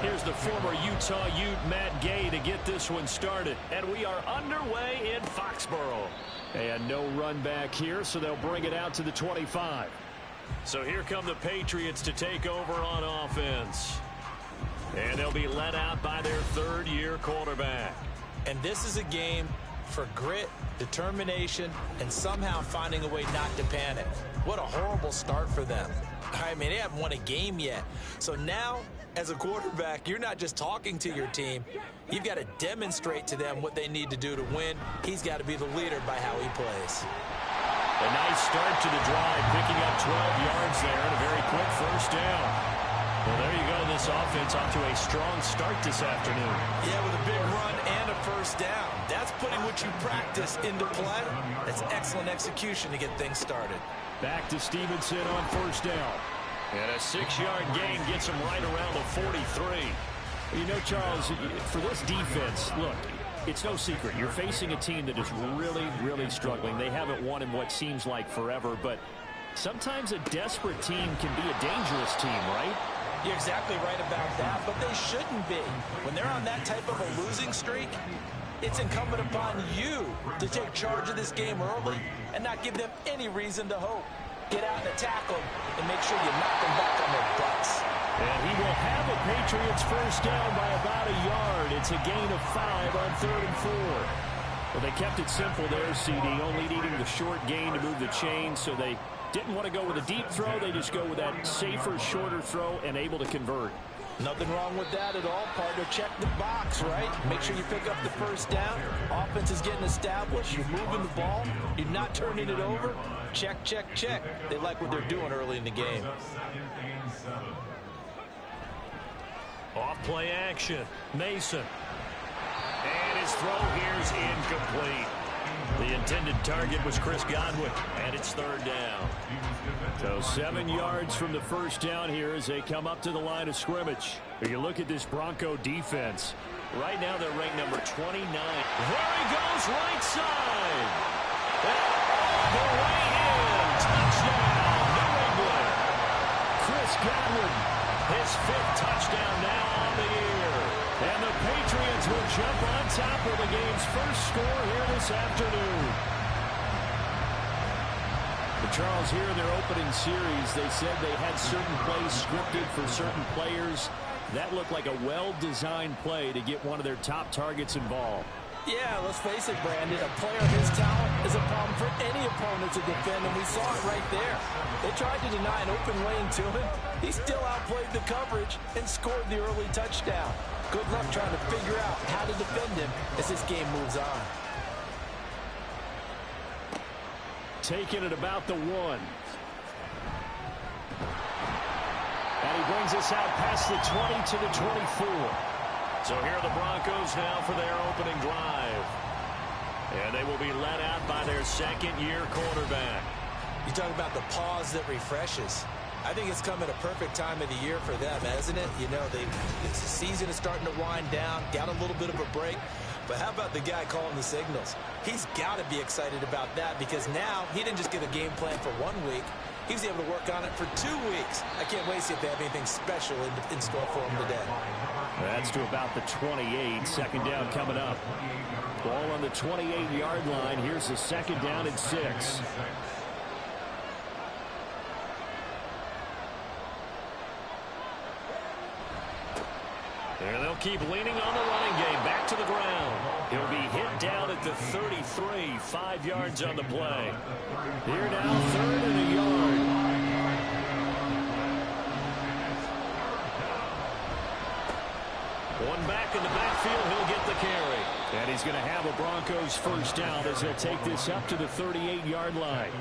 Here's the former Utah Ute Matt Gay to get this one started. And we are underway in Foxborough. And no run back here, so they'll bring it out to the 25. So here come the Patriots to take over on offense. And they'll be led out by their third-year quarterback. And this is a game for grit, determination, and somehow finding a way not to panic. What a horrible start for them. I mean, they haven't won a game yet. So now, as a quarterback, you're not just talking to your team. You've got to demonstrate to them what they need to do to win. He's got to be the leader by how he plays. A nice start to the drive, picking up 12 yards there and a very quick first down. Well, there you go. This offense off to a strong start this afternoon. Yeah, with a big run and a first down. That's putting what you practice into play. That's excellent execution to get things started. Back to Stevenson on first down. And a 6-yard gain gets him right around the 43. You know, Charles, for this defense, look, it's no secret. You're facing a team that is really, really struggling. They haven't won in what seems like forever, but sometimes a desperate team can be a dangerous team, right? You're exactly right about that, but they shouldn't be. When they're on that type of a losing streak, it's incumbent upon you to take charge of this game early and not give them any reason to hope. Get out and attack them and make sure you knock them back on their butts. And he will have a Patriots first down by about a yard. It's a gain of 5 on 3rd and 4. Well, they kept it simple there, CD, only needing the short gain to move the chain, so they didn't want to go with a deep throw. They just go with that safer, shorter throw and able to convert. Nothing wrong with that at all, partner. Check the box, right? Make sure you pick up the first down. Offense is getting established. You're moving the ball. You're not turning it over. Check, check, check. They like what they're doing early in the game. Off play action. Mason. And his throw here's incomplete. The intended target was Chris Godwin, and it's 3rd down. So 7 yards from the first down here as they come up to the line of scrimmage. You look at this Bronco defense. Right now they're ranked number 29. There he goes, right side. And all the way in. Touchdown, New England. Chris Godwin, his 5th touchdown now on the year. And the Patriots will jump on top of the game's first score here this afternoon. But Charles, here in their opening series, they said they had certain plays scripted for certain players. That looked like a well-designed play to get one of their top targets involved. Yeah, let's face it, Brandon. A player of his talent is a problem for any opponent to defend, and we saw it right there. They tried to deny an open lane to him. He still outplayed the coverage and scored the early touchdown. Good luck trying to figure out how to defend him as this game moves on. Taking it about the 1. And he brings us out past the 20 to the 24. So here are the Broncos now for their opening drive. And they will be led out by their 2nd-year quarterback. You talk about the pause that refreshes. I think it's come at a perfect time of the year for them, hasn't it? You know, the season is starting to wind down, got a little bit of a break. But how about the guy calling the signals? He's got to be excited about that because now he didn't just get a game plan for 1 week. He was able to work on it for 2 weeks. I can't wait to see if they have anything special in store for him today. That's to about the 28. 2nd down coming up. Ball on the 28-yard line. Here's the 2nd down and 6. And they'll keep leaning on the running game. Back to the ground. He'll be hit down at the 33. 5 yards on the play. Here now, 3rd and a yard. One back in the backfield. He'll get the carry. And he's going to have a Broncos first down as they'll take this up to the 38-yard line.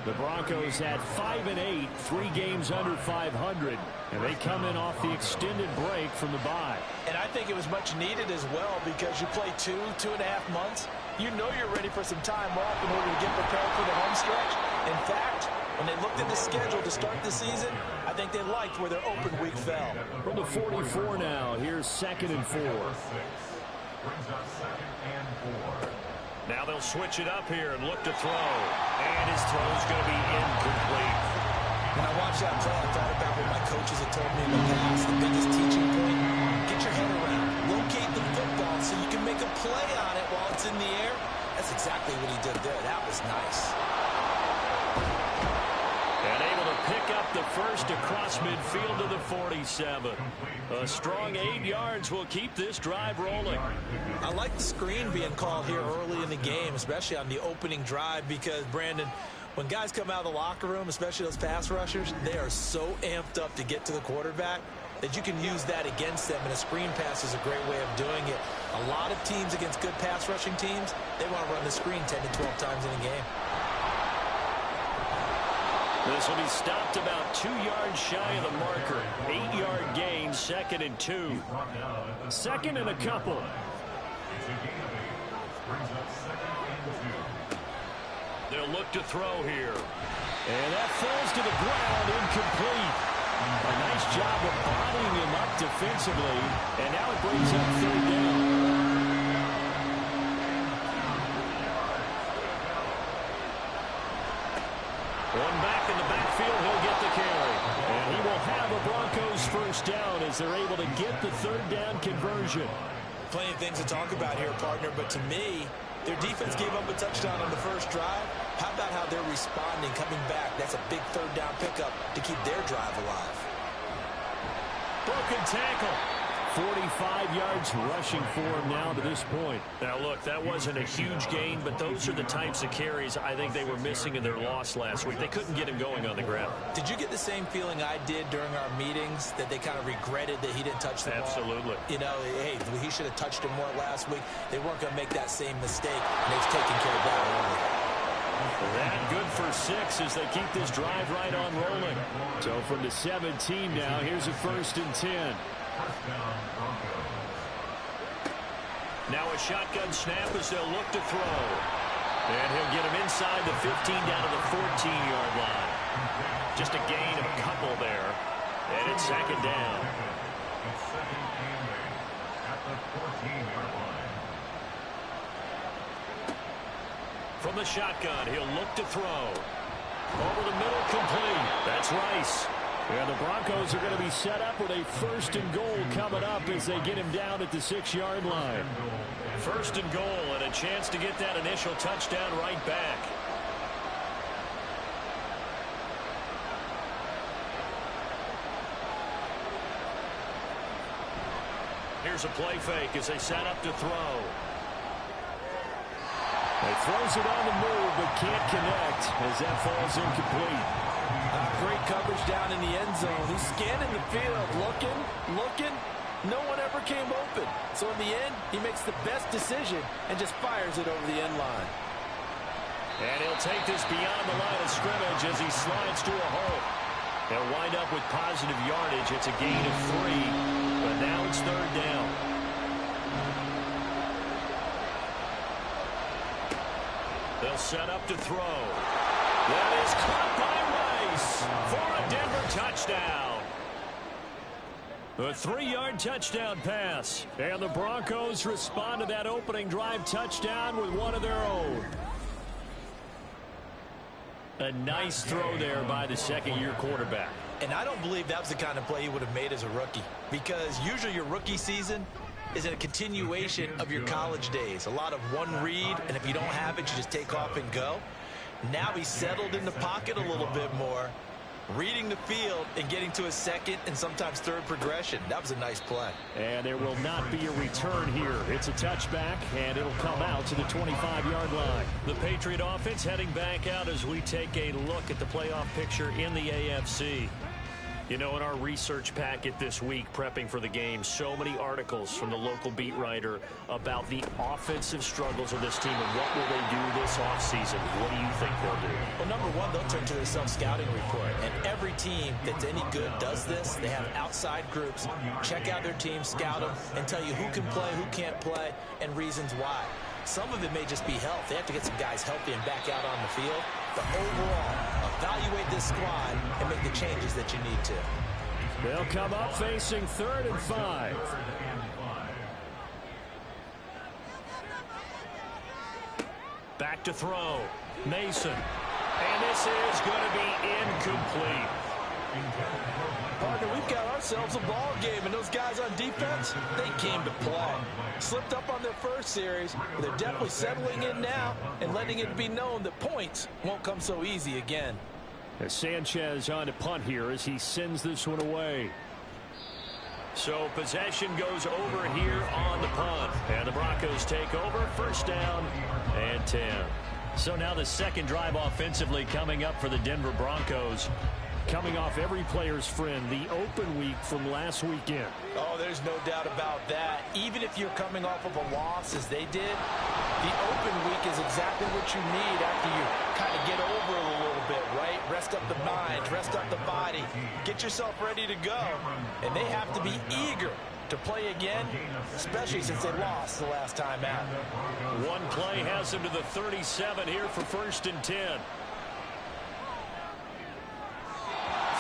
The Broncos had 5-8, 3 games under 500, and they come in off the extended break from the bye. And I think it was much needed as well because you play 2.5 months. You know you're ready for some time off in order to get prepared for the home stretch. In fact, when they looked at the schedule to start the season, I think they liked where their open week fell. From the 44 now, here's 2nd and 4. Now they'll switch it up here and look to throw. And his throw's going to be incomplete. When I watched that play, I thought about what my coaches had told me in the past. The biggest teaching point, exactly what he did there. That was nice. And able to pick up the first across midfield to the 47. A strong 8 yards will keep this drive rolling. I like the screen being called here early in the game, especially on the opening drive, because, Brandon, when guys come out of the locker room, especially those pass rushers, they are so amped up to get to the quarterback that you can use that against them, and a screen pass is a great way of doing it. A lot of teams against good pass rushing teams, they want to run the screen 10 to 12 times in a game. This will be stopped about 2 yards shy of the marker. 8-yard gain, 2nd and 2. 2nd and a couple. They'll look to throw here. And that falls to the ground, incomplete. A nice job of bodying him up defensively. And now it brings up 3rd down. One back in the backfield, he'll get the carry. And he will have a Broncos first down as they're able to get the 3rd down conversion. Plenty of things to talk about here, partner, but to me, their defense gave up a touchdown on the first drive. How about how they're responding, coming back? That's a big 3rd down pickup to keep their drive alive. Broken tackle. 45 yards rushing for him now to this point. Now, look, that wasn't a huge gain, but those are the types of carries I think they were missing in their loss last week. They couldn't get him going on the ground. Did you get the same feeling I did during our meetings, that they kind of regretted that he didn't touch the ball? Absolutely. You know, hey, he should have touched him more last week. They weren't going to make that same mistake, and they've taken care of that early. That good for 6 as they keep this drive right on rolling. So from the 17 now, here's a 1st and 10. Now a shotgun snap as they'll look to throw. And he'll get him inside the 15 down to the 14-yard line. Just a gain of a couple there. And it's 2nd down. From the shotgun, he'll look to throw. Over the middle, complete. That's Rice. And the Broncos are going to be set up with a 1st and goal coming up as they get him down at the 6-yard line. 1st and goal, and a chance to get that initial touchdown right back. Here's a play fake as they set up to throw. He throws it on the move, but can't connect as that falls incomplete. Great coverage down in the end zone. He's scanning the field, looking. No one ever came open. So in the end, he makes the best decision and just fires it over the end line. And he'll take this beyond the line of scrimmage as he slides to a hole. They'll wind up with positive yardage. It's a gain of 3, but now it's 3rd down. They'll set up to throw. That is caught by Rice for a Denver touchdown. A 3-yard touchdown pass. And the Broncos respond to that opening drive touchdown with one of their own. A nice throw there by the 2nd-year quarterback. And I don't believe that was the kind of play he would have made as a rookie, because usually your rookie season is a continuation of your college days. A lot of one read, and if you don't have it, you just take off and go. Now he's settled in the pocket a little bit more, reading the field and getting to his 2nd and sometimes 3rd progression. That was a nice play. And there will not be a return here. It's a touchback, and it'll come out to the 25-yard line. The Patriot offense heading back out as we take a look at the playoff picture in the AFC. You know, in our research packet this week, prepping for the game, so many articles from the local beat writer about the offensive struggles of this team and what will they do this offseason. What do you think they'll do? Well, number one, they'll turn to their self-scouting report. And every team that's any good does this. They have outside groups, check out their team, scout them, and tell you who can play, who can't play, and reasons why. Some of it may just be health. They have to get some guys healthy and back out on the field. But overall, evaluate this squad and make the changes that you need to. They'll come up facing 3rd and 5. Back to throw. Mason. And this is going to be incomplete. partner, we've got ourselves a ball game, and those guys on defense, they came to play. Slipped up on their first series, but they're definitely settling in now and letting it be known that points won't come so easy again. As Sanchez on to punt here as he sends this one away. So possession goes over here on the punt. And the Broncos take over. First down and 10. So now the second drive offensively coming up for the Denver Broncos. Coming off every player's friend, the open week from last weekend. Oh, there's no doubt about that. Even if you're coming off of a loss as they did, the open week is exactly what you need after you kind of get over it a little bit, right? Rest up the mind, rest up the body, get yourself ready to go. And they have to be eager to play again, especially since they lost the last time out. One play has them to the 37 here for first and 10.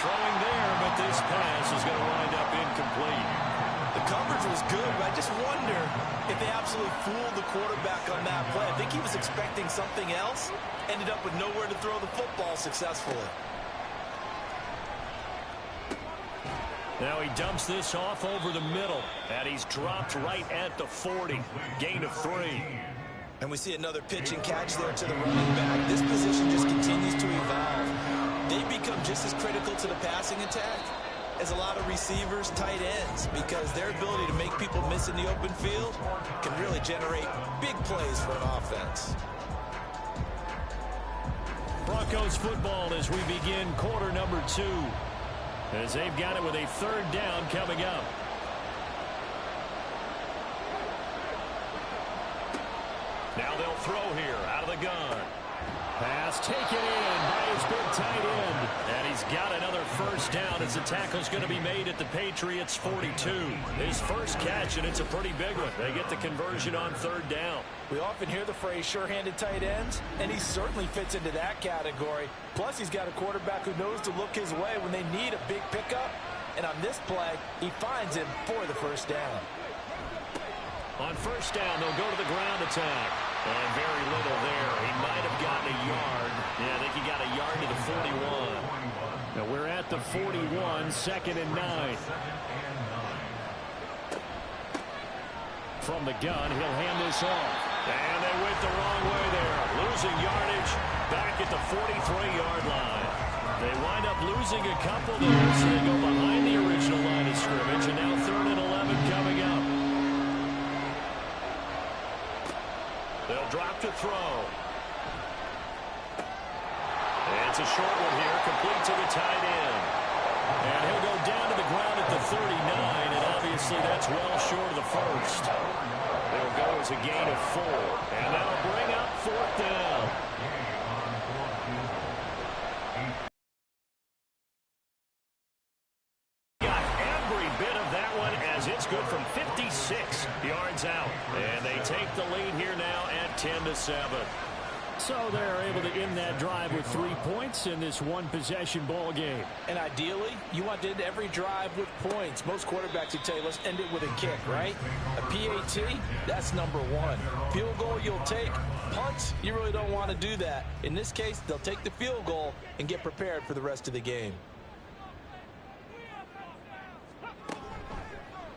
Throwing there, but this pass is going to wind up incomplete. The coverage was good, but I just wonder if they absolutely fooled the quarterback on that play. I think he was expecting something else, ended up with nowhere to throw the football successfully. Now he dumps this off over the middle, and he's dropped right at the 40. Gain of 3. And we see another pitch and catch there to the running back. This position just continues to evolve. They become just as critical to the passing attack as a lot of receivers, tight ends, because their ability to make people miss in the open field can really generate big plays for an offense. Broncos football as we begin quarter number 2. As they've got it with a third down coming up. Now they'll throw here out of the gun. Pass taken in by his big tight end. And he's got another first down as the tackle's going to be made at the Patriots 42. His first catch, and it's a pretty big one. They get the conversion on third down. We often hear the phrase sure-handed tight ends, and he certainly fits into that category. Plus, he's got a quarterback who knows to look his way when they need a big pickup. And on this play, he finds him for the first down. On first down, they'll go to the ground attack. And very little there. He might have gotten a yard. Yeah, I think he got a yard to the 41. Now we're at the 41, second and 9. From the gun, he'll hand this off. And they went the wrong way there. Losing yardage back at the 43-yard line. They wind up losing a couple there, so they go behind the original line of scrimmage. And now third and 11 coming up. They'll drop to throw. It's a short one here, complete to the tight end. And he'll go down to the ground at the 39, and obviously that's well short of the first. They'll go as a gain of 4. And that'll bring up fourth down. Got every bit of that one as it's good from 56 yards out. And they take the lead here now at 10-7. So they're able to end that drive with 3 points in this one-possession ball game. And ideally, you want to end every drive with points. Most quarterbacks would tell you, let's end it with a kick, right? A PAT, that's number 1. Field goal you'll take. Punts, you really don't want to do that. In this case, they'll take the field goal and get prepared for the rest of the game.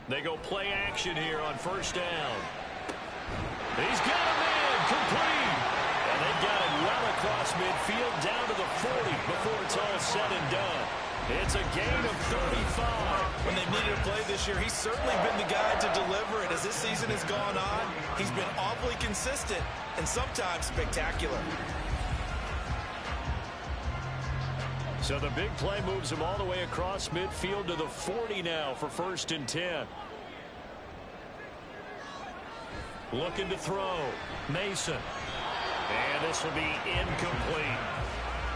They go play action here on first down. He's got a man complete. And they've got it well across midfield down to the 40 before it's all said and done. It's a gain of 35. When they've needed a play this year, he's certainly been the guy to deliver it. As this season has gone on, he's been awfully consistent and sometimes spectacular. So the big play moves him all the way across midfield to the 40 now for first and 10. Looking to throw. Mason. And this will be incomplete.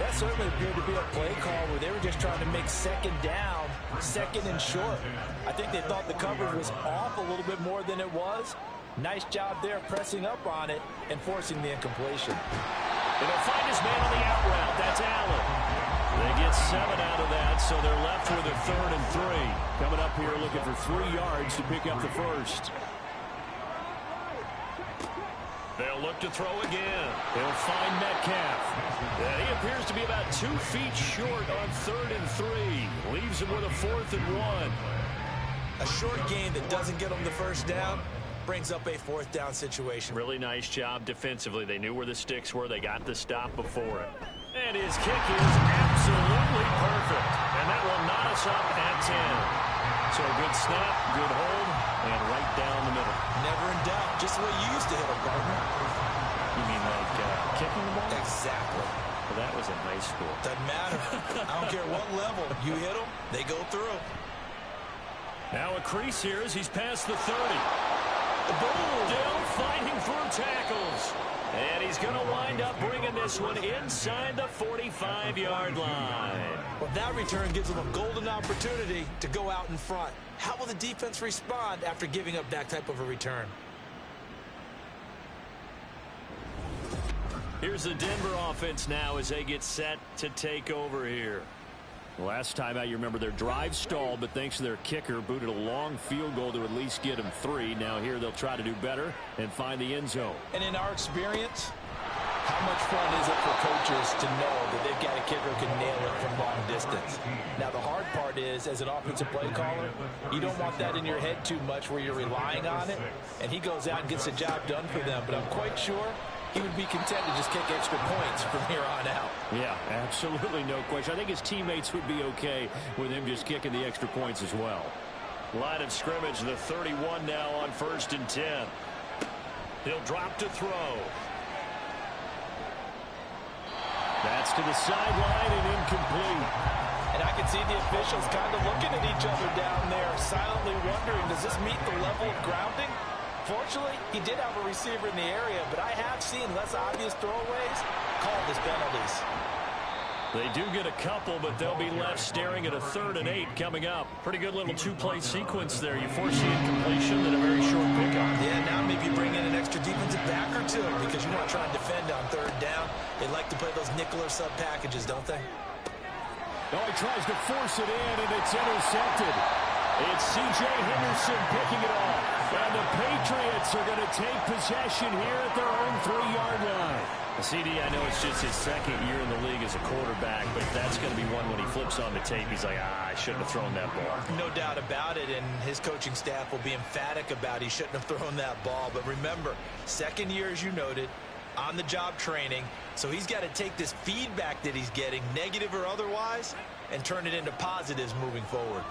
That certainly appeared to be a play call where they were just trying to make second down, second and short. I think they thought the coverage was off a little bit more than it was. Nice job there pressing up on it and forcing the incompletion. And they'll find his man on the out route. That's Allen. They get 7 out of that, so they're left with a third and 3. Coming up here looking for 3 yards to pick up the first. They'll look to throw again. He'll find Metcalf. And he appears to be about 2 feet short on 3rd and 3. Leaves him with a 4th and 1. A short game that doesn't get him the first down brings up a 4th down situation. Really nice job defensively. They knew where the sticks were. They got the stop before it. And his kick is absolutely perfect. And that will knot us up at 10. So good snap, good hold, and right down the middle. Never in doubt. Just the way you used to hit them, partner. You mean like kicking the ball? Exactly. Well, that was in high school. Doesn't matter. I don't care what level. You hit them, they go through. Now a crease here as he's past the 30. Boom! Still fighting through tackles. And he's going to wind up bringing this one inside the 45-yard line. Well, that return gives them a golden opportunity to go out in front. How will the defense respond after giving up that type of a return? Here's the Denver offense now as they get set to take over here. Last time out, you remember their drive stalled, but thanks to their kicker, booted a long field goal to at least get them 3. Now here they'll try to do better and find the end zone. And in our experience, how much fun is it for coaches to know that they've got a kicker who can nail it from long distance? Now, the hard part is, as an offensive play caller, you don't want that in your head too much where you're relying on it, and he goes out and gets the job done for them. But I'm quite sure he would be content to just kick extra points from here on out. Yeah, absolutely no question. I think his teammates would be okay with him just kicking the extra points as well. Line of scrimmage, the 31 now on 1st and 10. He'll drop to throw. That's to the sideline and incomplete. And I can see the officials kind of looking at each other down there, silently wondering, does this meet the level of grounding? Fortunately, he did have a receiver in the area, but I have seen less obvious throwaways called as penalties. They do get a couple, but they'll be left staring at a 3rd and 8 coming up. Pretty good little 2-play sequence there. You force the incompletion, then a very short pickup. Yeah, now maybe bring in an extra defensive back or two because you want to try and defend on 3rd down. They like to play those nickel or sub packages, don't they? Oh, he tries to force it in, and it's intercepted. It's C.J. Henderson picking it off. And the Patriots are going to take possession here at their own 3-yard line. CD, I know it's just his 2nd year in the league as a quarterback, but that's going to be one when he flips on the tape. He's like, I shouldn't have thrown that ball. No doubt about it, and his coaching staff will be emphatic about he shouldn't have thrown that ball. But remember, 2nd year, as you noted, on-the-job training, so he's got to take this feedback that he's getting, negative or otherwise, and turn it into positives moving forward.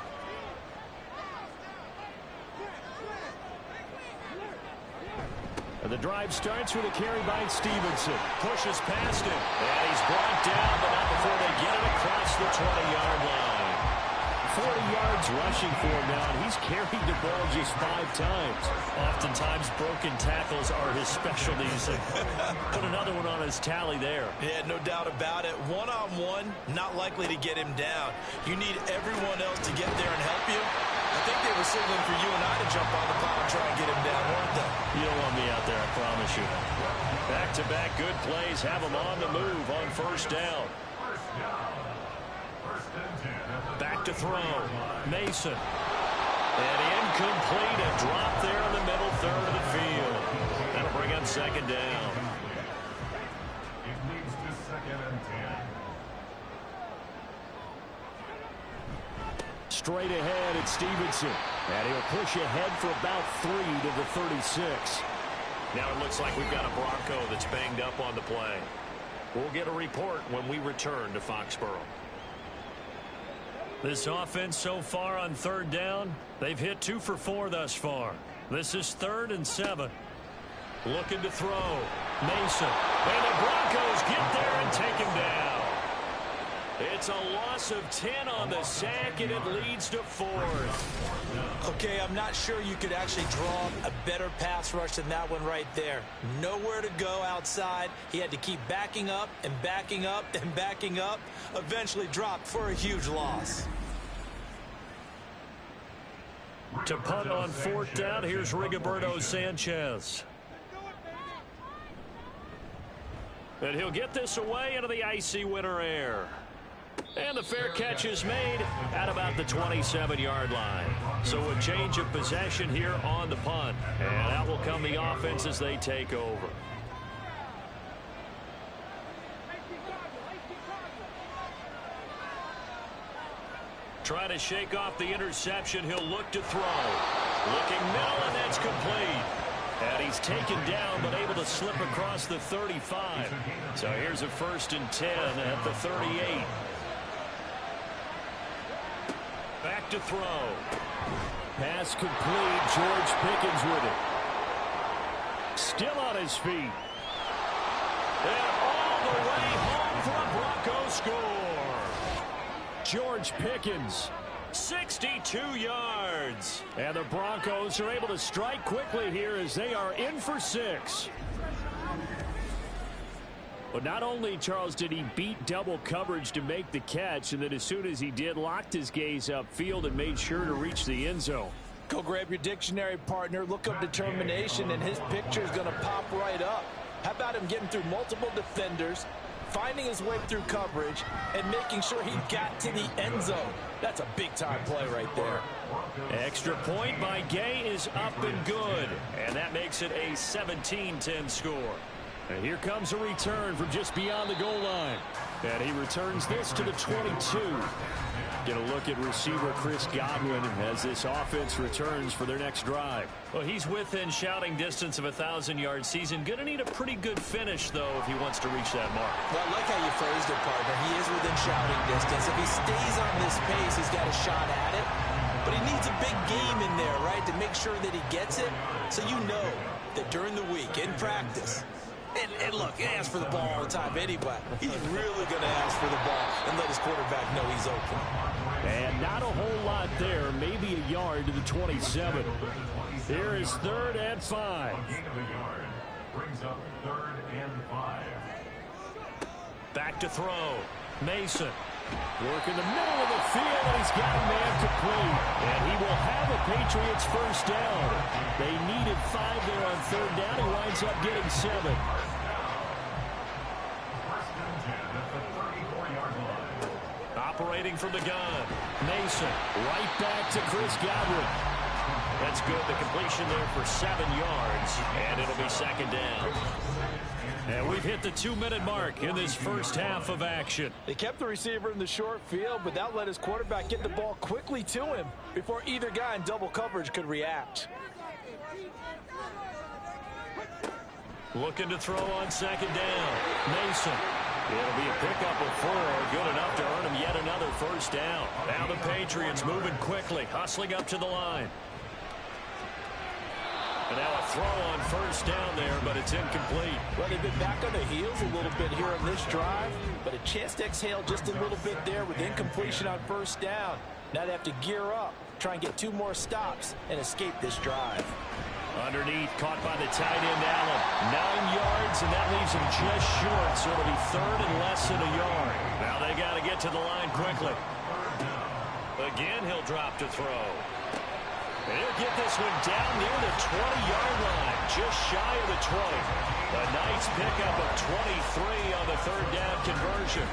The drive starts with a carry by Stevenson. Pushes past him. And he's brought down, but not before they get it across the 20-yard line. 40 yards rushing for him now, and he's carried the ball just 5 times. Oftentimes, broken tackles are his specialties. Put another one on his tally there. Yeah, no doubt about it. One-on-one, not likely to get him down. You need everyone else to get there and help you. I think they were signaling for you and I to jump on the pile and try and get him down, weren't they? You don't want me out there, I promise you. Back-to-back good plays have him on the move on 1st down. Back to throw. Mason. And incomplete. A drop there in the middle 3rd of the field. That'll bring up 2nd down. It leads to 2nd and 10. Straight ahead, it's Stevenson. And he'll push ahead for about 3 to the 36. Now it looks like we've got a Bronco that's banged up on the play. We'll get a report when we return to Foxborough. This offense so far on 3rd down, they've hit 2 for 4 thus far. This is 3rd and 7. Looking to throw. Mason. And the Broncos get there and take him down. It's a loss of 10 on the sack, and it leads to 4th. Okay, I'm not sure you could actually draw a better pass rush than that one right there. Nowhere to go outside. He had to keep backing up and backing up and backing up. Eventually dropped for a huge loss. To punt on 4th down, here's Rigoberto Sanchez. And he'll get this away into the icy winter air. And the fair catch is made at about the 27-yard line. So a change of possession here on the punt. And out will come the offense as they take over. trying to shake off the interception. He'll look to throw. Looking middle, and that's complete. And he's taken down, but able to slip across the 35. So here's a 1st and 10 at the 38. Back to throw. Pass complete. George Pickens with it. Still on his feet. And all the way home for a Broncos score. George Pickens, 62 yards. And the Broncos are able to strike quickly here as they are in for 6. But not only, Charles, did he beat double coverage to make the catch, and then as soon as he did, locked his gaze upfield and made sure to reach the end zone. Go grab your dictionary, partner. Look up determination, and his picture is going to pop right up. How about him getting through multiple defenders, finding his way through coverage, and making sure he got to the end zone? That's a big-time play right there. Extra point by Gay is up and good. And that makes it a 17-10 score. And here comes a return from just beyond the goal line. And he returns this to the 22. Get a look at receiver Chris Godwin as this offense returns for their next drive. Well, he's within shouting distance of a 1,000-yard season. Going to need a pretty good finish, though, if he wants to reach that mark. Well, I like how you phrased it, partner. He is within shouting distance. If he stays on this pace, he's got a shot at it. But he needs a big game in there, right, to make sure that he gets it. So you know that during the week, in practice, and look, he asks for the ball all the time anyway. He's really going to ask for the ball and let his quarterback know he's open. And not a whole lot there, maybe a yard to the 27. Here is 3rd and 5. Brings up 3rd and 5. Back to throw. Mason. Work in the middle of the field, and he's got a man complete. And he will have a Patriots 1st down. They needed 5 there on 3rd down. He winds up getting 7. Operating from the gun. Mason right back to Chris Godwin. That's good. The completion there for 7 yards. And it'll be 2nd down. And we've hit the 2-minute mark in this first half of action. They kept the receiver in the short field, but that let his quarterback get the ball quickly to him before either guy in double coverage could react. Looking to throw on 2nd down. Mason. It'll be a pickup of 4, good enough to earn him yet another 1st down. Now the Patriots moving quickly, hustling up to the line. And now a throw on 1st down there, but it's incomplete. Well, they've been back on the heels a little bit here on this drive, but a chance to exhale just a little bit there with incompletion on 1st down. Now they have to gear up, try and get 2 more stops, and escape this drive. Underneath, caught by the tight end, Allen. 9 yards, and that leaves him just short, so it'll be 3rd and less than a yard. Now they got to get to the line quickly. Again, he'll drop to throw. And he'll get this one down near the 20-yard line, just shy of the 20. A nice pickup of 23 on the 3rd down conversion.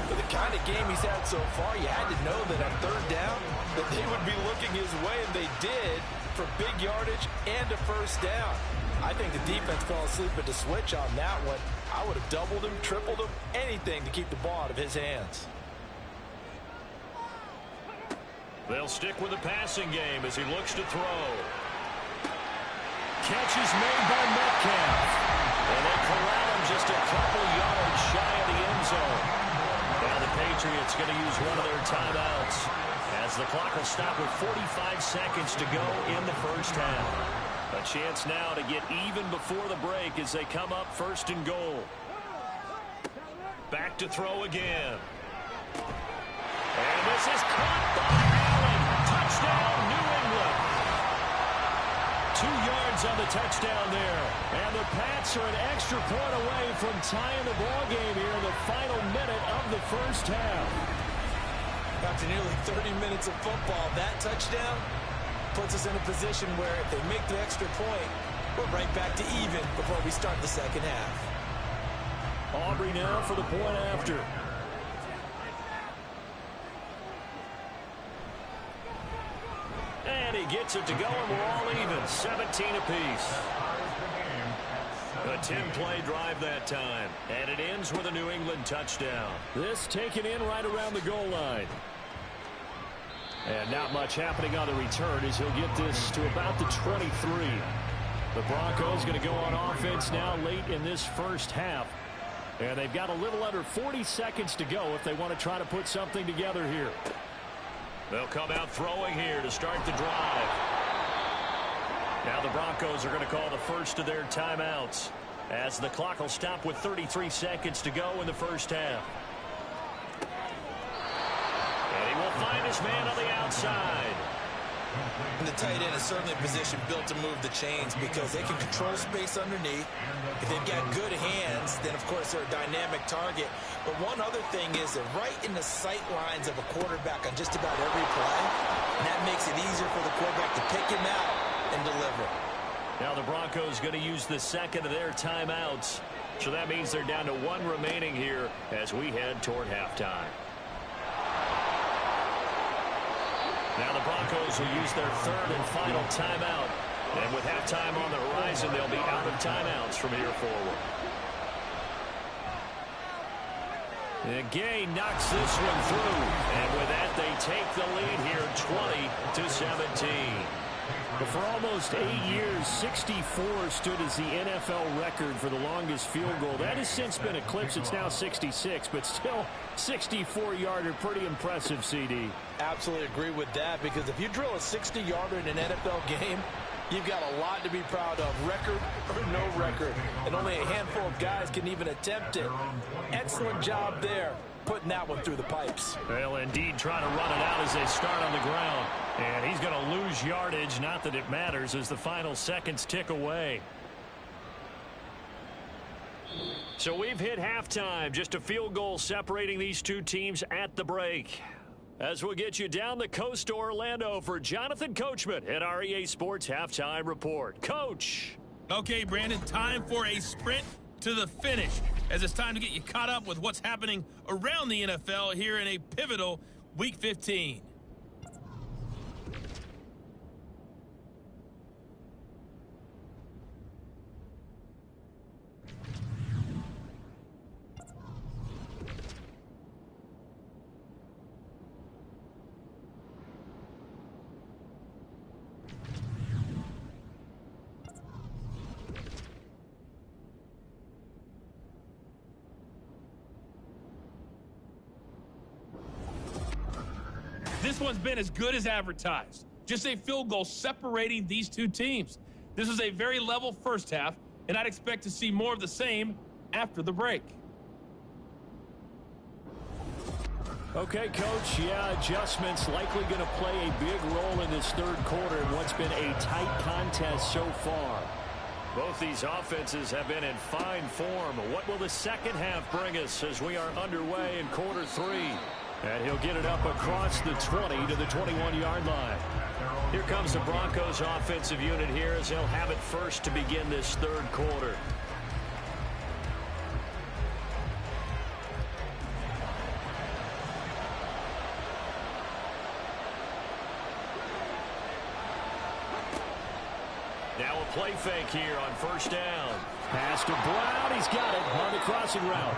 For the kind of game he's had so far, you had to know that on 3rd down, that they would be looking his way, and they did, for big yardage and a 1st down. I think the defense fell asleep at the switch on that one. I would have doubled him, tripled him, anything to keep the ball out of his hands. They'll stick with the passing game as he looks to throw. Catch is made by Metcalf. And they corral him just a couple yards shy of the end zone. Now the Patriots going to use one of their timeouts, as the clock will stop with 45 seconds to go in the 1st half. A chance now to get even before the break as they come up 1st and goal. Back to throw again. And this is caught by Allen. Touchdown, New England. 2 yards on the touchdown there. And the Pats are an extra point away from tying the ball game here in the final minute of the 1st half. After nearly 30 minutes of football, that touchdown puts us in a position where if they make the extra point, we're right back to even before we start the 2nd half. Aubrey now for the point after. And he gets it to go, and we're all even. 17 apiece. A 10-play drive that time. And it ends with a New England touchdown. This taken in right around the goal line. And not much happening on the return as he'll get this to about the 23. The Broncos going to go on offense now late in this first half. And they've got a little under 40 seconds to go if they want to try to put something together here. They'll come out throwing here to start the drive. Now the Broncos are going to call the first of their timeouts as the clock will stop with 33 seconds to go in the first half. And he will find his man on the outside. And the tight end is certainly a position built to move the chains because they can control space underneath. If they've got good hands, then, of course, they're a dynamic target. But one other thing is they're right in the sight lines of a quarterback on just about every play. And that makes it easier for the quarterback to pick him out and deliver. Now the Broncos going to use the second of their timeouts. So that means they're down to one remaining here as we head toward halftime. Now the Broncos will use their third and final timeout. And with halftime on the horizon, they'll be out of timeouts from here forward. And Gay knocks this one through. And with that, they take the lead here 20-17. But for almost 8 years, 64 stood as the NFL record for the longest field goal. That has since been eclipsed. It's now 66, but still 64-yarder. Pretty impressive, CD. Absolutely agree with that, because if you drill a 60-yarder in an NFL game, you've got a lot to be proud of, record or no record. And only a handful of guys can even attempt it. Excellent job there, putting that one through the pipes. They'll indeed try to run it out as they start on the ground. And he's going to lose yardage, not that it matters, as the final seconds tick away. So we've hit halftime. Just a field goal separating these two teams at the break. As we'll get you down the coast to Orlando for Jonathan Coachman at our EA Sports Halftime Report. Coach. Okay, Brandon, time for a sprint to the finish, as it's time to get you caught up with what's happening around the NFL here in a pivotal Week 15. This one's been as good as advertised. Just a field goal separating these two teams. This was a very level first half, and I'd expect to see more of the same after the break. Okay, Coach, yeah, adjustments likely going to play a big role in this third quarter in what's been a tight contest so far. Both these offenses have been in fine form. What will the second half bring us as we are underway in quarter three? And he'll get it up across the 20 to the 21-yard line. Here comes the Broncos offensive unit here as they'll have it first to begin this third quarter. Now a play fake here on first down. Pass to Brown. He's got it on the crossing route.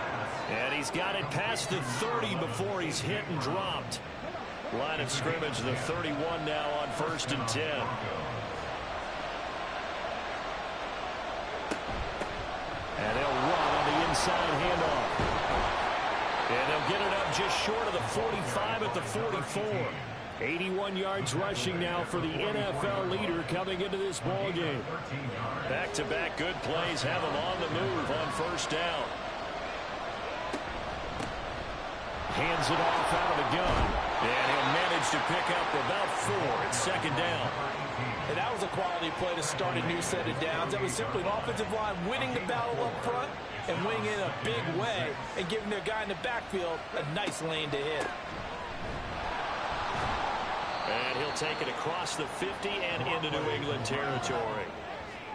And he's got it past the 30 before he's hit and dropped. Line of scrimmage, the 31 now on 1st and 10. And they'll run on the inside handoff. And they'll get it up just short of the 45 at the 44. 81 yards rushing now for the NFL leader coming into this ball game. Back-to-back good plays have him on the move on first down. Hands it off out of the gun. And he'll manage to pick up about 4 at second down. And that was a quality play to start a new set of downs. That was simply an offensive line winning the battle up front and winning in a big way and giving their guy in the backfield a nice lane to hit. And he'll take it across the 50 and into New England territory.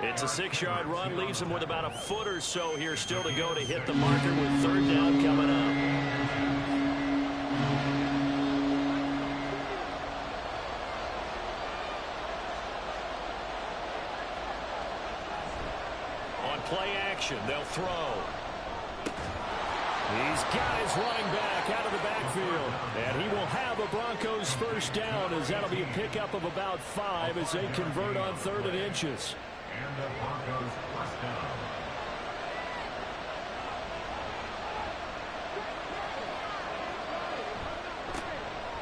It's a 6-yard run, leaves him with about a foot or so here still to go to hit the marker with third down coming up. On play action, they'll throw. He's got his running back out of the backfield. And he will have a Broncos first down, as that'll be a pickup of about 5 as they convert on 3rd and inches. And the Broncos first down.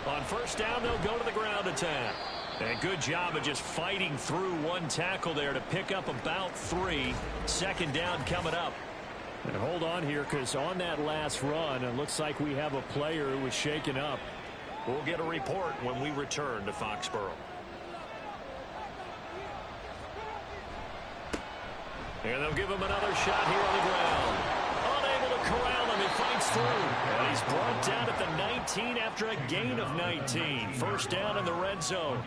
On first down, they'll go to the ground attack. And good job of just fighting through one tackle there to pick up about 3. 2nd down coming up. And hold on here, because on that last run, it looks like we have a player who was shaken up. We'll get a report when we return to Foxborough. And they'll give him another shot here on the ground. Unable to corral him. He fights through. And he's brought down at the 19 after a gain of 19. First down in the red zone.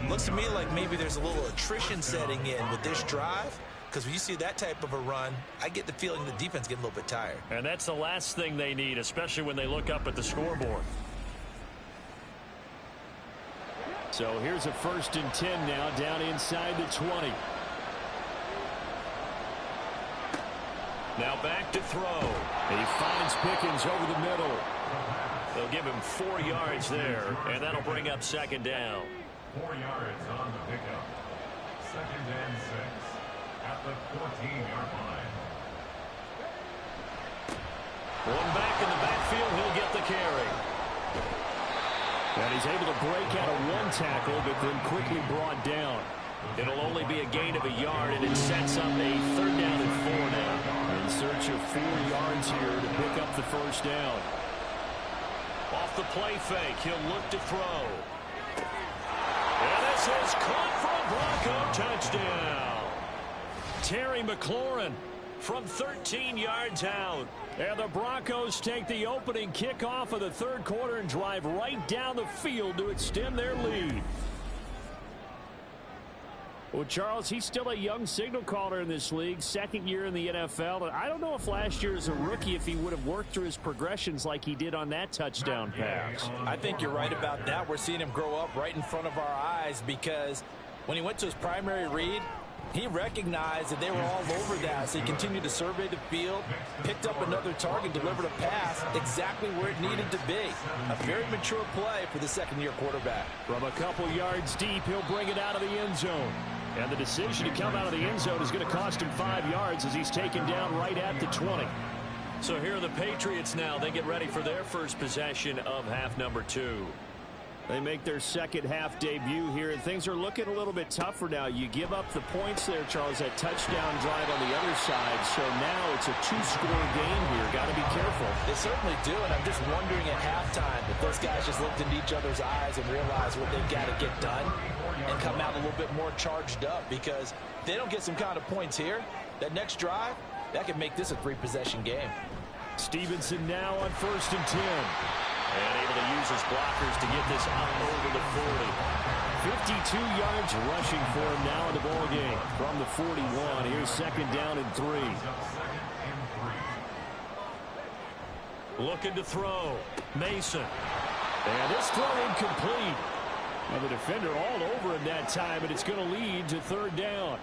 Looks to me like maybe there's a little attrition setting in with this drive. Because when you see that type of a run, I get the feeling the defense getting a little bit tired. And that's the last thing they need, especially when they look up at the scoreboard. So here's a 1st and 10 now, down inside the 20. Now back to throw. He finds Pickens over the middle. They'll give him 4 yards there, and that'll bring up 2nd down. 4 yards on the pickup. 2nd and 6 at the 14-yard line. One back in the backfield, he'll get the carry. And he's able to break out of one tackle, but then quickly brought down. It'll only be a gain of a yard, and it sets up a 3rd down and 4 now. In search of 4 yards here to pick up the first down. Off the play fake, he'll look to throw. And this is caught for a Bronco touchdown. Terry McLaurin from 13 yards out. And the Broncos take the opening kickoff of the 3rd quarter and drive right down the field to extend their lead. Well, Charles, he's still a young signal caller in this league, 2nd year in the NFL. I don't know if last year as a rookie, if he would have worked through his progressions like he did on that touchdown pass. I think you're right about that. We're seeing him grow up right in front of our eyes, because when he went to his primary read, he recognized that they were all over that, so he continued to survey the field, picked up another target, delivered a pass exactly where it needed to be. A very mature play for the 2nd-year quarterback. From a couple yards deep, he'll bring it out of the end zone. And the decision to come out of the end zone is going to cost him 5 yards as he's taken down right at the 20. So here are the Patriots now. They get ready for their first possession of half number 2. They make their 2nd half debut here, and things are looking a little bit tougher now. You give up the points there, Charles, that touchdown drive on the other side. So now it's a 2-score game here. Got to be careful. They certainly do, and I'm just wondering at halftime if those guys just looked into each other's eyes and realized what they've got to get done and come out a little bit more charged up, because if they don't get some kind of points here, that next drive, that could make this a 3-possession game. Stevenson now on 1st and 10. And able to use his blockers to get this up over the 40. 52 yards rushing for him now in the ball game from the 41. Here's 2nd down and 3. Looking to throw. Mason. And this throw incomplete. Now the defender all over him that time, and it's going to lead to 3rd down.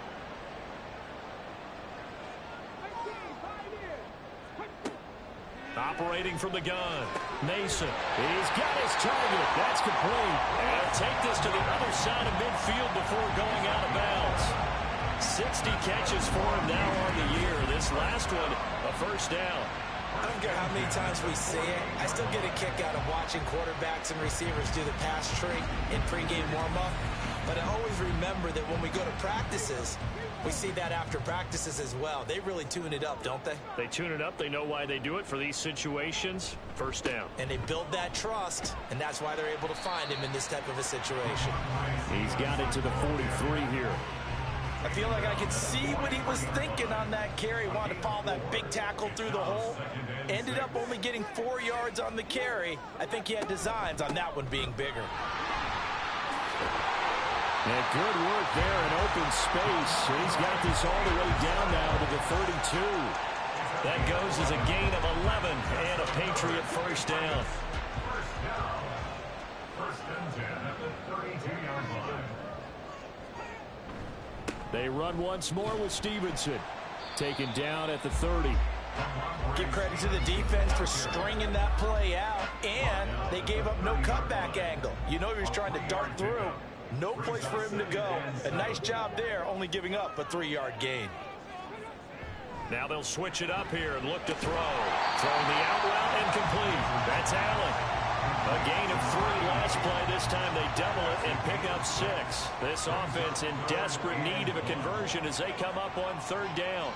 Operating from the gun. Mason. He's got his target. That's complete. And he'll take this to the other side of midfield before going out of bounds. 60 catches for him now on the year. This last one, a 1st down. I don't care how many times we say it, I still get a kick out of watching quarterbacks and receivers do the pass tree in pregame warm-up. But I always remember that when we go to practices, we see that after practices as well. They really tune it up, don't they? They tune it up. They know why they do it for these situations. 1st down. And they build that trust, and that's why they're able to find him in this type of a situation. He's got it to the 43 here. I feel like I could see what he was thinking on that carry. Wanted to follow that big tackle through the hole. Ended up only getting 4 yards on the carry. I think he had designs on that one being bigger. And good work there in open space. He's got this all the way down now to the 32. That goes as a gain of 11 and a Patriot 1st down. 1st and 10 at the 32-yard line. They run once more with Stevenson. Taken down at the 30. Give credit to the defense for stringing that play out, and they gave up no cutback angle. You know he was trying to dart through. No place for him to go. A nice job there, only giving up a 3-yard gain. Now they'll switch it up here and look to throw. Throwing the out route and complete. That's Allen. A gain of 3 last play. This time they double it and pick up 6. This offense in desperate need of a conversion as they come up on 3rd down.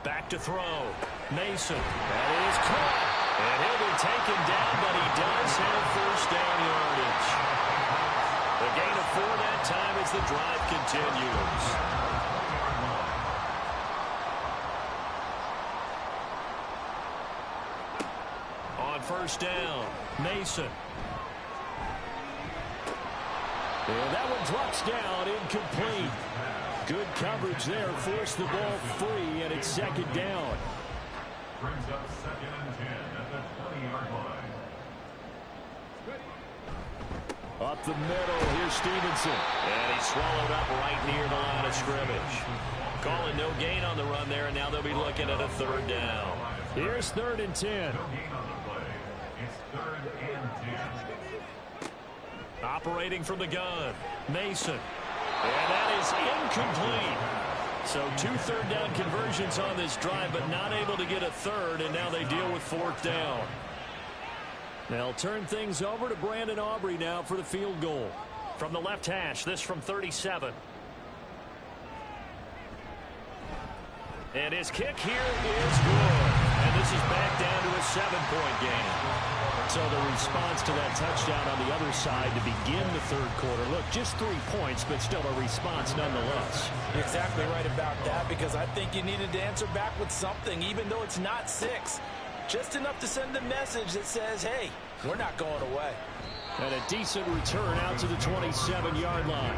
Back to throw. Mason. That is caught. And he'll be taken down, but he does have 1st down yardage. A gain of 4 that time as the drive continues. On 1st down, Mason. And that one drops down, incomplete. Good coverage there, forced the ball free, and it's 2nd down. Brings up 2nd and 10 at the 20-yard line. Up the middle, here's Stevenson. And he's swallowed up right near the line of scrimmage. Calling no gain on the run there, and now they'll be looking at a 3rd down. Here's 3rd and 10. No gain on the play. It's 3rd and 10. Operating from the gun, Mason. And that is incomplete. So 2 3rd down conversions on this drive, but not able to get a 3rd, and now they deal with 4th down. They'll turn things over to Brandon Aubrey now for the field goal. From the left hash, this from 37. And his kick here is good. And this is back down to a 7-point game. So the response to that touchdown on the other side to begin the 3rd quarter. Look, just 3 points, but still a response nonetheless. You're exactly right about that, because I think you needed to answer back with something, even though it's not 6. Just enough to send a message that says, hey, we're not going away. And a decent return out to the 27-yard line.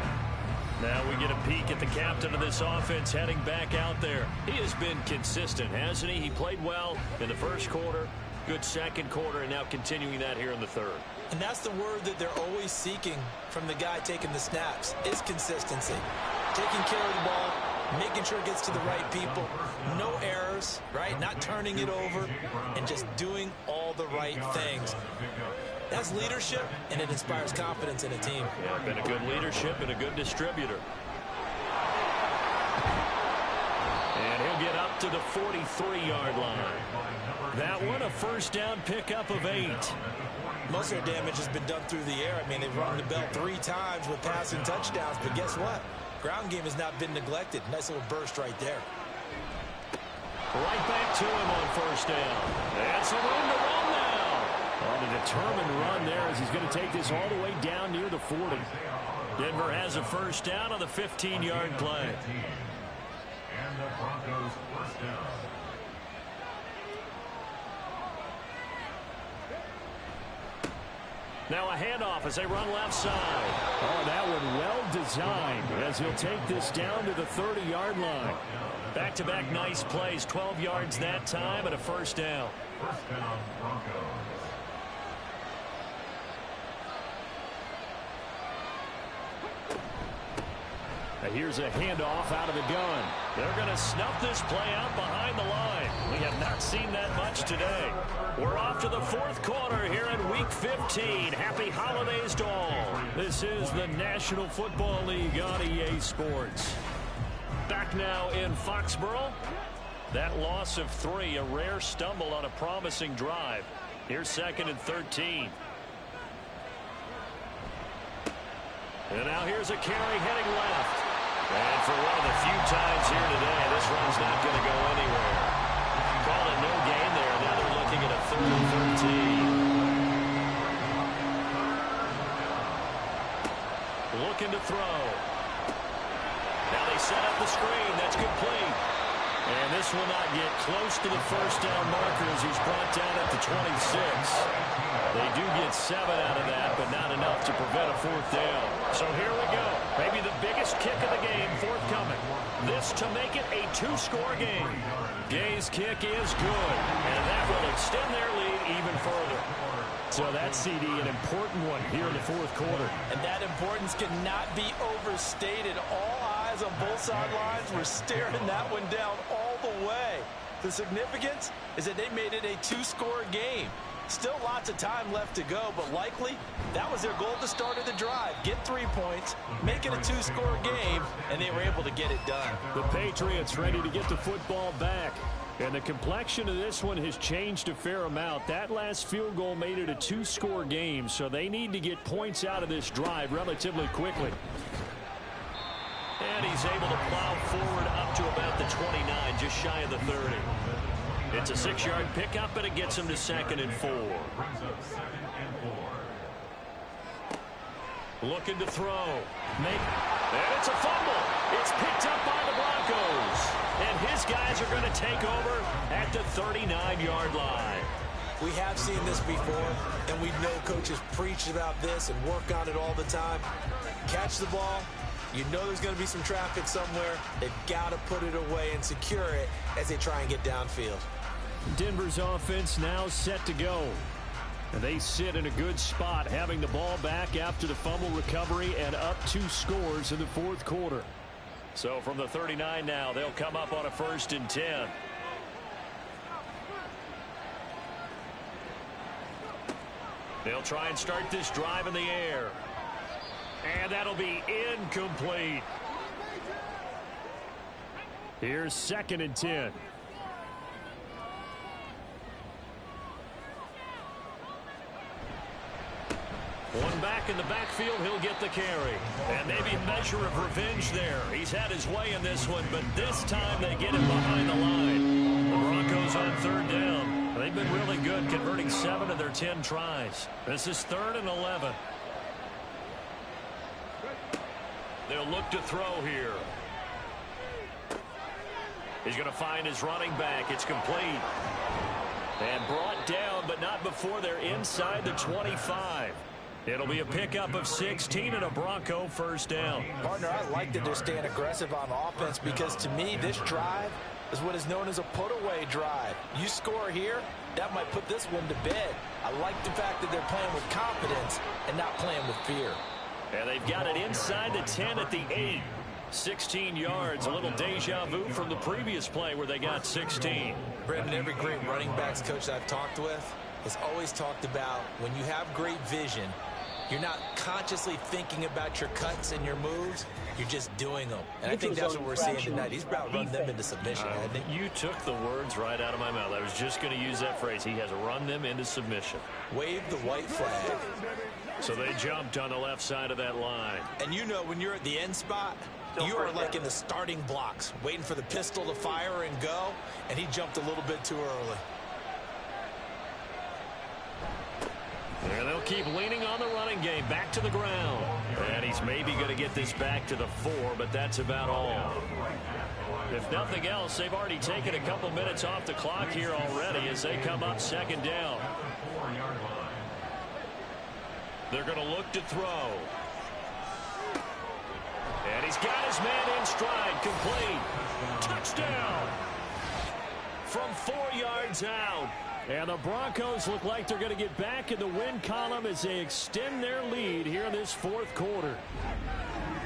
Now we get a peek at the captain of this offense heading back out there. He has been consistent, hasn't he? He played well in the 1st quarter, good 2nd quarter, and now continuing that here in the 3rd. And that's the word that they're always seeking from the guy taking the snaps, is consistency. Taking care of the ball, making sure it gets to the right people, no errors, right? Not turning it over, and just doing all the right things. That's leadership, and it inspires confidence in a team. Yeah, been a good leadership and a good distributor. And he'll get up to the 43-yard line. That one, a 1st down pickup of 8. Most of their damage has been done through the air. I mean, they've rung the bell 3 times with passing touchdowns, but guess what? Ground game has not been neglected. Nice little burst right there. Right back to him on 1st down. That's a room to run now. On a determined run there as he's going to take this all the way down near the 40. Denver has a 1st down on the 15-yard play. And the Broncos 1st down. Now a handoff as they run left side. Oh, that one well designed as he'll take this down to the 30-yard line. Back-to-back nice plays, 12 yards that time and a 1st down. 1st down, Broncos. Now here's a handoff out of the gun. They're going to snuff this play out behind the line. We have not seen that much today. We're off to the 4th quarter here in Week 15. Happy holidays to all. This is the National Football League on EA Sports. Back now in Foxborough. That loss of 3, a rare stumble on a promising drive. Here's 2nd and 13. And now here's a carry heading left. And for one of the few times here today, this run's not going to go anywhere. Call it no gain there. Now they're looking at a 3rd and 13. Looking to throw. Now they set up the screen. That's complete. And this will not get close to the 1st down marker as he's brought down at the 26. They do get 7 out of that, but not enough to prevent a 4th down. So here we go. Maybe the biggest kick of the game forthcoming. This to make it a 2-score game. Gay's kick is good, and that will extend their lead even further. So that CD, an important one here in the 4th quarter. And that importance cannot be overstated. All eyes on both sidelines were staring that one down all the way. The significance is that they made it a two-score game. Still lots of time left to go, but likely that was their goal at the start of the drive. Get 3 points, make it a two-score game, and they were able to get it done. The Patriots ready to get the football back. And the complexion of this one has changed a fair amount. That last field goal made it a two-score game, so they need to get points out of this drive relatively quickly. And he's able to plow forward up to about the 29, just shy of the 30. It's a 6-yard pickup, and it gets him to 2nd and 4. Looking to throw. And it's a fumble. It's picked up by the Broncos. And his guys are going to take over at the 39-yard line. We have seen this before, and we know coaches preach about this and work on it all the time. Catch the ball. You know there's going to be some traffic somewhere. They've got to put it away and secure it as they try and get downfield. Denver's offense now set to go. And they sit in a good spot, having the ball back after the fumble recovery and up 2 scores in the 4th quarter. So from the 39 now, they'll come up on a 1st and 10. They'll try and start this drive in the air. And that'll be incomplete. Here's 2nd and 10. One back in the backfield, he'll get the carry. And maybe a measure of revenge there. He's had his way in this one, but this time they get him behind the line. The Broncos on 3rd down. They've been really good, converting 7 of their 10 tries. This is 3rd and 11. They'll look to throw here. He's going to find his running back. It's complete. And brought down, but not before they're inside the 25. It'll be a pickup of 16 and a Bronco 1st down. Partner, I like that they're staying aggressive on offense because to me, this drive is what is known as a put-away drive. You score here, that might put this one to bed. I like the fact that they're playing with confidence and not playing with fear. And they've got it inside the 10 at the 8. 16 yards, a little deja vu from the previous play where they got 16. Brendan, every great running backs coach I've talked with has always talked about when you have great vision, you're not consciously thinking about your cuts and your moves. You're just doing them. And I think that's what we're seeing tonight. He's about running them into submission, hasn't he? You took the words right out of my mouth. I was just going to use that phrase. He has run them into submission. Wave the white flag. So they jumped on the left side of that line. And you know when you're at the end spot, you are like in the starting blocks, waiting for the pistol to fire and go, and he jumped a little bit too early. And they'll keep leaning on the running game, back to the ground. And he's maybe going to get this back to the 4, but that's about all. If nothing else, they've already taken a couple minutes off the clock here already as they come up 2nd down. They're going to look to throw. And he's got his man in stride, complete. Touchdown! From 4 yards out. And the Broncos look like they're going to get back in the win column as they extend their lead here in this 4th quarter.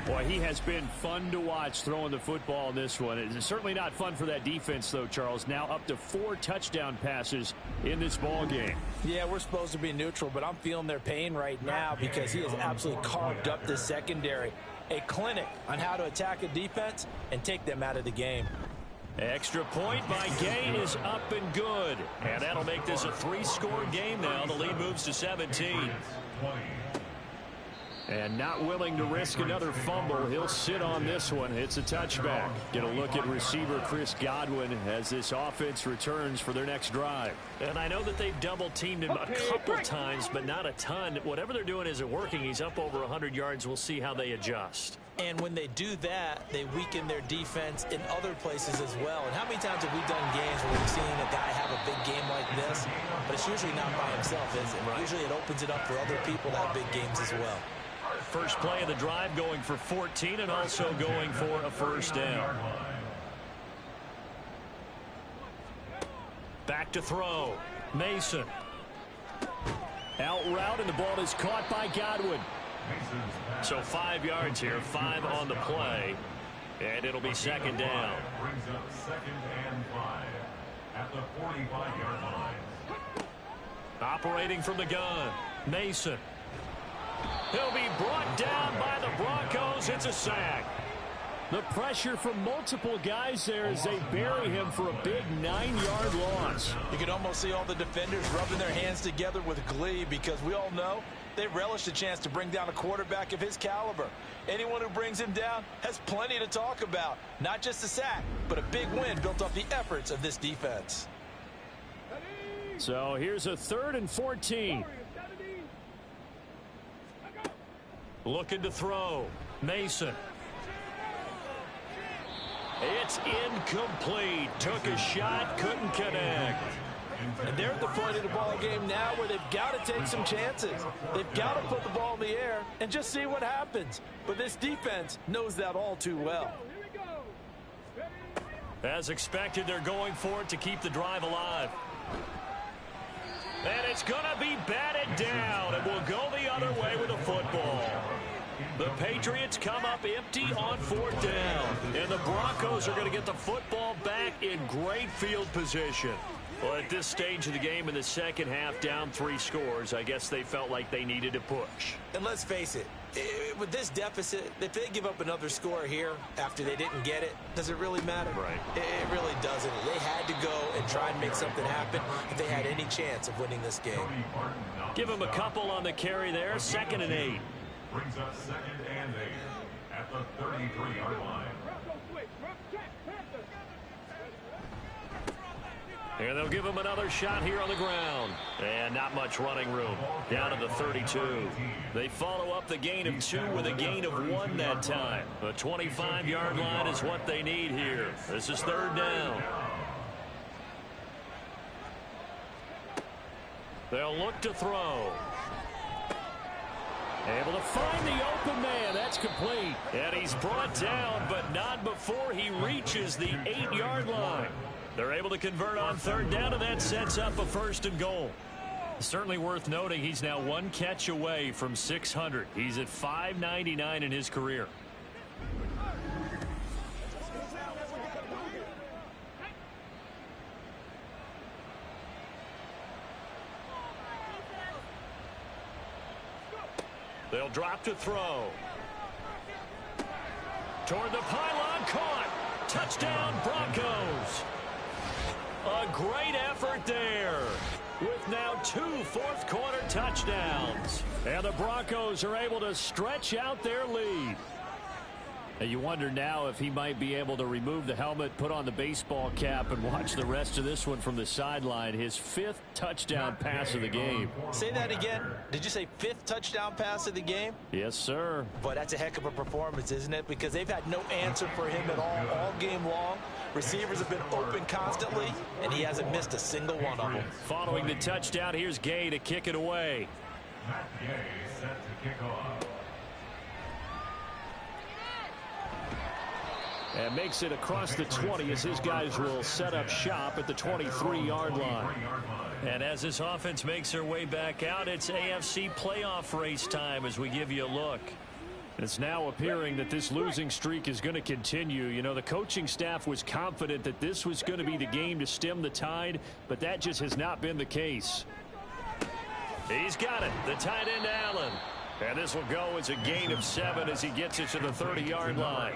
Boy, he has been fun to watch throwing the football in this one. It's certainly not fun for that defense, though, Charles. Now up to 4 touchdown passes in this ball game. Yeah, we're supposed to be neutral, but I'm feeling their pain right now because he has absolutely carved up the secondary. A clinic on how to attack a defense and take them out of the game. Extra point by Gain is up and good. And that'll make this a 3-score game now. The lead moves to 17. And not willing to risk another fumble. He'll sit on this one. It's a touchback. Get a look at receiver Chris Godwin as this offense returns for their next drive. And I know that they've double-teamed him a couple times, but not a ton. Whatever they're doing isn't working. He's up over 100 yards. We'll see how they adjust. And when they do that, they weaken their defense in other places as well. And how many times have we done games where we've seen a guy have a big game like this? But it's usually not by himself, is it? Right. Usually it opens it up for other people to have big games as well. First play of the drive going for 14 and also going for a 1st down. Back to throw. Mason. Out route, and the ball is caught by Godwin. So 5 yards here, 5 on the play, and it'll be 2nd down. at the 45-yard line. Operating from the gun, Mason. He'll be brought down by the Broncos. It's a sack. The pressure from multiple guys there as they bury him for a big 9-yard loss. You can almost see all the defenders rubbing their hands together with glee because we all know they relish the chance to bring down a quarterback of his caliber. Anyone who brings him down has plenty to talk about. Not just a sack, but a big win built off the efforts of this defense. So here's a 3rd and 14. Looking to throw. Mason. It's incomplete. Took a shot, couldn't connect. And they're at the point of the ball game now where they've got to take some chances. They've got to put the ball in the air and just see what happens. But this defense knows that all too well. As expected, they're going for it to keep the drive alive. And it's going to be batted down, and we'll go the other way with the football. The Patriots come up empty on 4th down, and the Broncos are going to get the football back in great field position. Well, at this stage of the game in the second half, down 3 scores, I guess they felt like they needed to push. And let's face it, with this deficit, if they give up another score here after they didn't get it, does it really matter? Right. It really doesn't. They had to go and try and make something happen if they had any chance of winning this game. Give them a couple on the carry there, 2nd and 8. Brings up 2nd and 8 at the 33-yard line. And they'll give him another shot here on the ground. And not much running room. Down to the 32. They follow up the gain of 2 with a gain of 1 that time. The 25-yard line is what they need here. This is 3rd down. They'll look to throw. Able to find the open man. That's complete. And he's brought down, but not before he reaches the 8-yard line. They're able to convert on 3rd down, and that sets up a 1st and goal. Certainly worth noting he's now 1 catch away from 600. He's at 599 in his career. They'll drop to throw. Toward the pylon, caught. Touchdown, Broncos. A great effort there with now 2 fourth-quarter touchdowns. And the Broncos are able to stretch out their lead. And you wonder now if he might be able to remove the helmet, put on the baseball cap, and watch the rest of this one from the sideline. His 5th touchdown pass of the game. Say that again. Did you say 5th touchdown pass of the game? Yes, sir. Boy, that's a heck of a performance, isn't it? Because they've had no answer for him at all game long. Receivers have been open constantly, and he hasn't missed a single one of them. Following the touchdown, here's Gay to kick it away. Matt Gay set to kick off. And makes it across the 20 as his guys will set up shop at the 23-yard line. And as this offense makes their way back out, it's AFC playoff race time as we give you a look. It's now appearing that this losing streak is going to continue. You know, the coaching staff was confident that this was going to be the game to stem the tide, but that just has not been the case. He's got it. The tight end, Allen. And this will go as a gain of 7 as he gets it to the 30-yard line.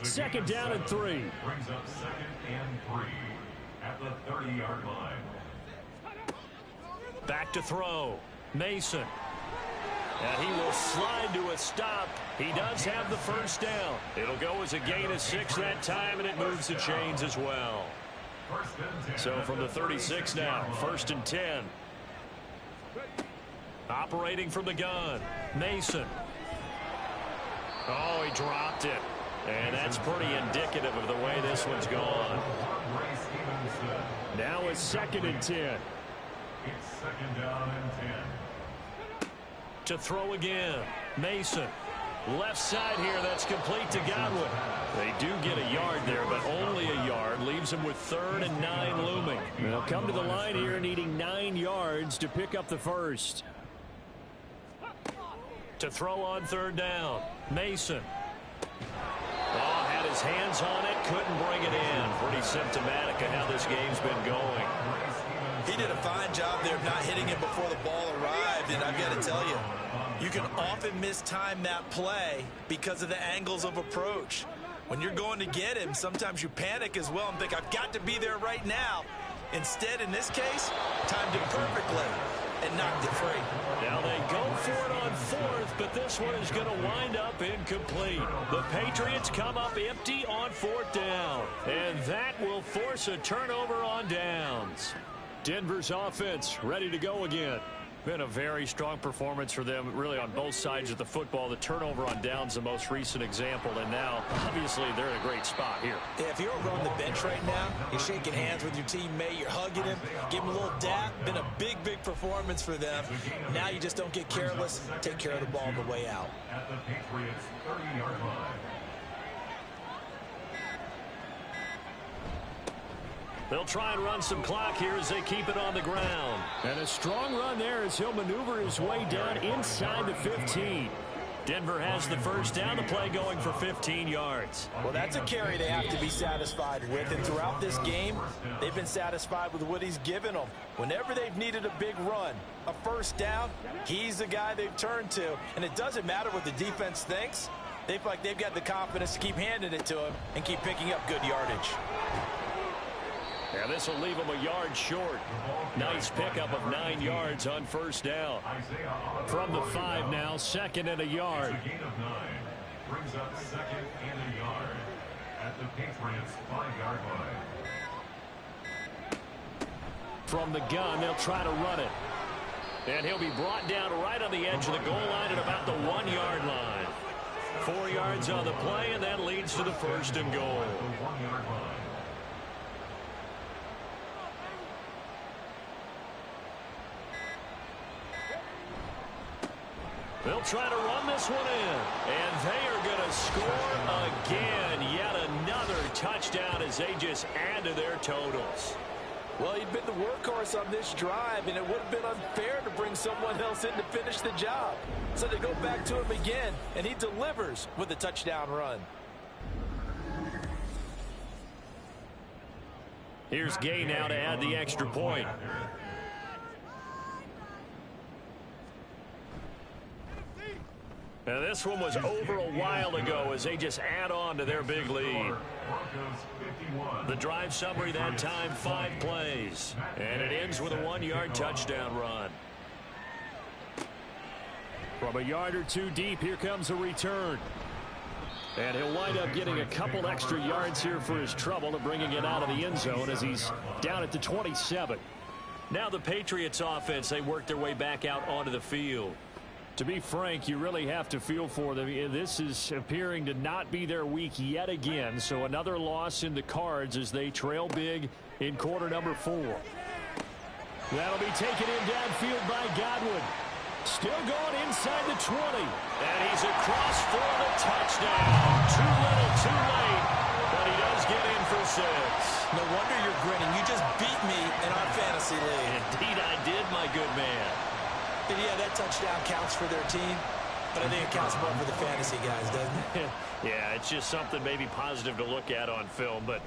2nd down and 3. Brings up 2nd and 3 at the 30-yard line. Back to throw. Mason. And he will slide to a stop. He does have the 1st down. It'll go as a gain of 6 that time, and it moves the chains as well. So from the 36 now, 1st and 10. Operating from the gun, Mason. Oh, he dropped it. And that's pretty indicative of the way this one's gone. Now it's 2nd and 10. It's 2nd down and 10. To throw again, Mason. Left side here, that's complete to Godwin. They do get a yard there, but only a yard. Leaves them with 3rd and 9 looming. They'll come to the line here needing 9 yards to pick up the 1st. To throw on 3rd down, Mason. Oh, had his his hands on it, couldn't bring it in. Pretty symptomatic of how this game's been going. He did a fine job there of not hitting it before the ball arrived, and I've got to tell you, you can often mistime that play because of the angles of approach. When you're going to get him, sometimes you panic as well and think, I've got to be there right now. Instead, in this case, timed it perfectly and knocked it free. Now they go for it on fourth, but this one is going to wind up incomplete. The Patriots come up empty on fourth down, and that will force a turnover on downs. Denver's offense ready to go again. Been a very strong performance for them, really, on both sides of the football. The turnover on downs, the most recent example, and now, obviously, they're in a great spot here. Yeah, if you're over on the bench right now, you're shaking hands with your teammate, you're hugging him, give him a little dap. Been a big, big performance for them. Now you just don't get careless. Take care of the ball on the way out. At the Patriots' 30-yard line. They'll try and run some clock here as they keep it on the ground. And a strong run there as he'll maneuver his way down inside the 15. Denver has the first down. The play going for 15 yards. Well, that's a carry they have to be satisfied with. And throughout this game, they've been satisfied with what he's given them. Whenever they've needed a big run, a first down, he's the guy they've turned to. And it doesn't matter what the defense thinks. They feel like they've got the confidence to keep handing it to him and keep picking up good yardage. Yeah, this will leave him a yard short. Nice pickup of 9 yards on first down. From the 5 now, second and a yard. It's a gain of 9. Brings up second and a yard at the Patriots' 5-yard line. From the gun, they'll try to run it. And he'll be brought down right on the edge of the goal line at about the 1-yard line. 4 yards on the play, and that leads to the first and goal. The 1-yard line. They'll try to run this one in. And they are going to score again. Yet another touchdown as they just add to their totals. Well, he'd been the workhorse on this drive, and it would have been unfair to bring someone else in to finish the job. So they go back to him again, and he delivers with a touchdown run. Here's Gay now to add the extra point. Now this one was over a while ago as they just add on to their big lead. The drive summary that time, 5 plays. And it ends with a 1-yard touchdown run. From a yard or two deep, here comes a return. And he'll wind up getting a couple extra yards here for his trouble of bringing it out of the end zone as he's down at the 27. Now the Patriots offense, they work their way back out onto the field. To be frank, you really have to feel for them. This is appearing to not be their week yet again. So another loss in the cards as they trail big in quarter number 4. That'll be taken in downfield by Godwin. Still going inside the 20. And he's across for the touchdown. Too little, too late. But he does get in for 6. No wonder you're grinning. You just beat me in our fantasy league. Indeed I did, my good man. And yeah, that touchdown counts for their team, but I think it counts more for the fantasy guys, doesn't it? Yeah, it's just something maybe positive to look at on film, but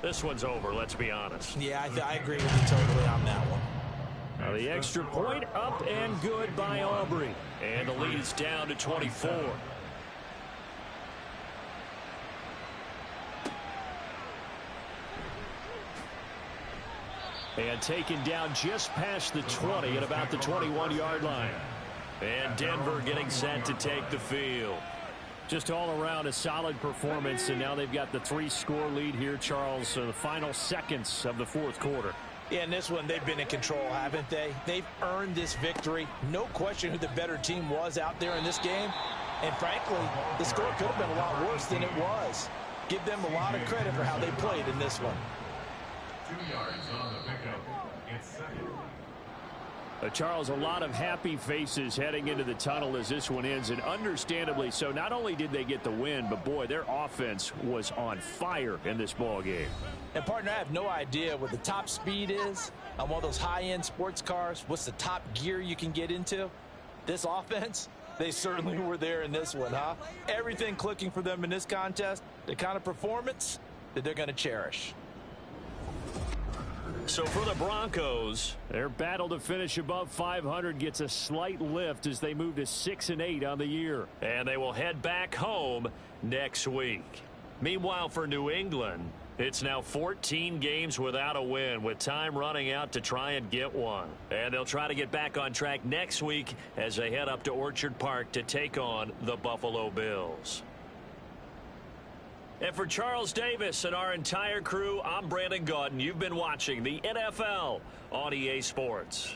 this one's over, let's be honest. Yeah, I agree with you totally on that one. Now the extra point up and good by Aubrey. And the lead is down to 24. And taken down just past the 20 at about the 21-yard line. And Denver getting set to take the field. Just all around a solid performance, and now they've got the 3-score lead here, Charles, the final seconds of the 4th quarter. Yeah, in this one, they've been in control, haven't they? They've earned this victory. No question who the better team was out there in this game. And frankly, the score could have been a lot worse than it was. Give them a lot of credit for how they played in this one. 2 yards on the pickup. It's second. Charles, a lot of happy faces heading into the tunnel as this one ends, and understandably so. Not only did they get the win, but boy, their offense was on fire in this ball game. And partner, I have no idea what the top speed is on one of those high-end sports cars. What's the top gear you can get into? This offense, They certainly were there in this one, huh? Everything clicking for them in this contest, the kind of performance that they're going to cherish. So for the Broncos, their battle to finish above 500 gets a slight lift as they move to 6-8 on the year. And they will head back home next week. Meanwhile, for New England, it's now 14 games without a win, with time running out to try and get one. And they'll try to get back on track next week as they head up to Orchard Park to take on the Buffalo Bills. And for Charles Davis and our entire crew, I'm Brandon Gaudin. You've been watching the NFL on EA Sports.